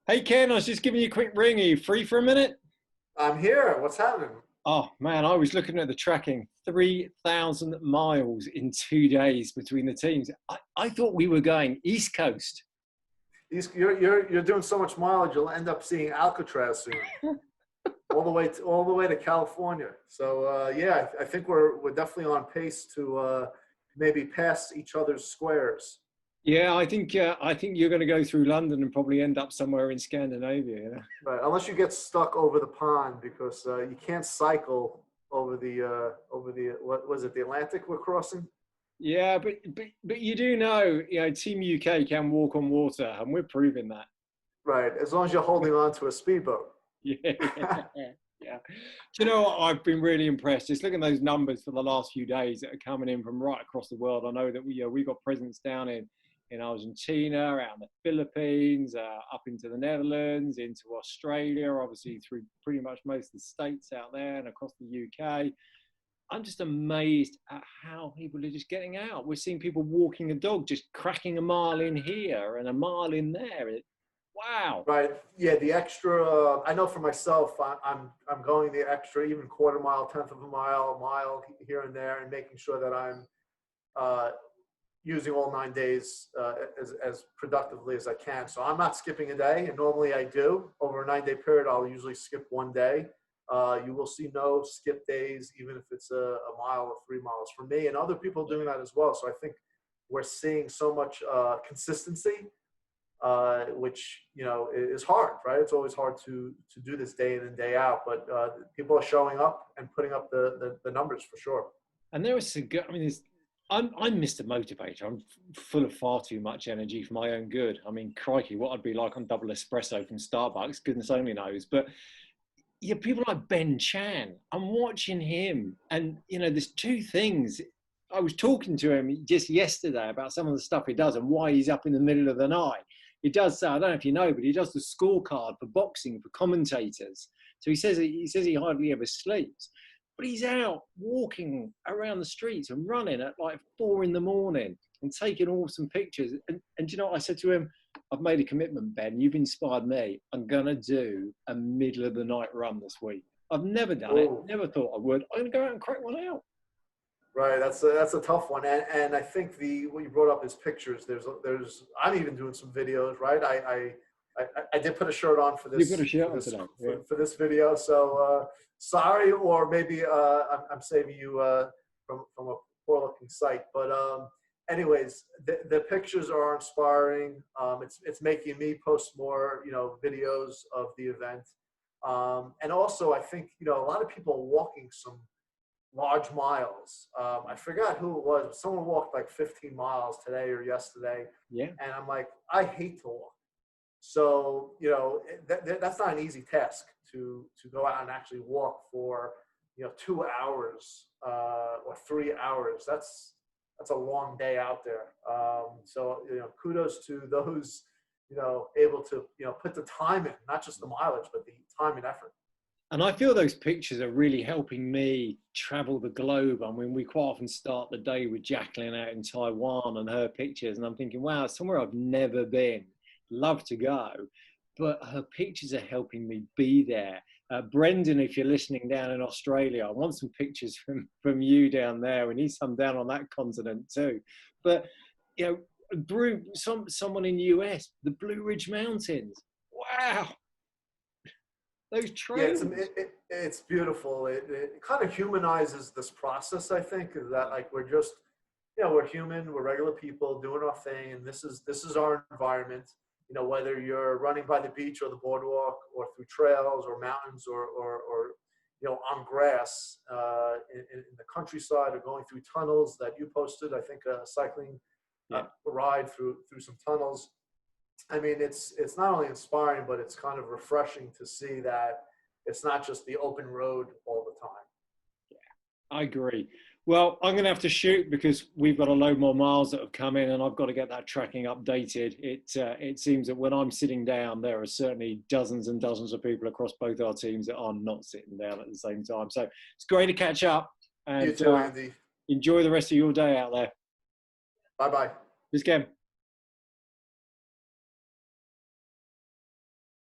Hey Ken, I was just giving you a quick ring. Are you free for a minute? I'm here. What's happening? Oh man, I was looking at the tracking. 3,000 miles in 2 days between the teams. I thought we were going East Coast. You're doing so much mileage, you'll end up seeing Alcatraz soon, all the way to California. So yeah, I think we're definitely on pace to maybe pass each other's squares. Yeah, I think you're going to go through London and probably end up somewhere in Scandinavia. Right, unless you get stuck over the pond because you can't cycle over the what was it, the Atlantic we're crossing? Yeah, but you do know, Team UK can walk on water, and we're proving that. Right, as long as you're holding on to a speedboat. Yeah, yeah, yeah. Do you know what? I've been really impressed. Just looking at those numbers for the last few days that are coming in from right across the world. I know that we got presence down in Argentina, out in the Philippines, up into the Netherlands, into Australia, obviously through pretty much most of the states out there and across the UK. I'm just amazed at how people are just getting out. We're seeing people walking a dog, just cracking a mile in here and a mile in there. Wow. Right. Yeah. The extra. I know for myself, I'm going the extra, even quarter mile, tenth of a mile here and there, and making sure that I'm uh, using all 9 days as productively as I can. So I'm not skipping a day, and normally I do. Over a 9 day period, I'll usually skip one day. You will see no skip days, even if it's a mile or 3 miles for me, and other people doing that as well. So I think we're seeing so much consistency, which is hard, right? It's always hard to do this day in and day out, but people are showing up and putting up the numbers for sure. And there was some good, I mean, I'm Mr. Motivator. I'm full of far too much energy for my own good. I mean, crikey, what I'd be like on double espresso from Starbucks, goodness only knows. But yeah, people like Ben Chan, I'm watching him, and there's two things. I was talking to him just yesterday about some of the stuff he does and why he's up in the middle of the night. He does, I don't know if you know, but he does the scorecard for boxing for commentators. So he says he hardly ever sleeps, but he's out walking around the streets and running at like 4 in the morning and taking awesome pictures. And you know what I said to him? I've made a commitment, Ben. You've inspired me. I'm going to do a middle of the night run this week. I've never done it. Oh, Never thought I would. I'm going to go out and crack one out. right. That's a tough one, and I think the what you brought up is pictures. There's I'm even doing some videos, right? I did put a shirt on for You've got this a shirt for on this today. Yeah. for this video, so sorry, or maybe I'm saving you from a poor looking site. But anyways, the pictures are inspiring. It's making me post more videos of the event, and also I think a lot of people are walking some large miles. I forgot who it was, but someone walked like 15 miles today or yesterday, Yeah. and I'm like, I hate to walk. So that's not an easy task to go out and actually walk for 2 hours or 3 hours. That's a long day out there. So kudos to those able to put the time in, not just the mileage, but the time and effort. And I feel those pictures are really helping me travel the globe. I mean, we quite often start the day with Jacqueline out in Taiwan and her pictures. And I'm thinking, wow, somewhere I've never been. Love to go. But her pictures are helping me be there. Brendan, if you're listening down in Australia, I want some pictures from you down there. We need some down on that continent too. But, someone in the US, the Blue Ridge Mountains. Wow. Those Yeah, trails. it's beautiful. It kind of humanizes this process. I think is that like we're just we're human, we're regular people doing our thing, and this is our environment. Whether you're running by the beach or the boardwalk, or through trails or mountains, or on grass in the countryside, or going through tunnels that you posted. I think a cycling Yeah. ride through some tunnels. I mean, it's not only inspiring, but it's kind of refreshing to see that it's not just the open road all the time. I agree. Well, I'm going to have to shoot because we've got a load more miles that have come in, and I've got to get that tracking updated. It seems that when I'm sitting down, there are certainly dozens and dozens of people across both our teams that are not sitting down at the same time. So it's great to catch up, You and too, Andy. enjoy the rest of your day out there. Bye bye. Just Ken.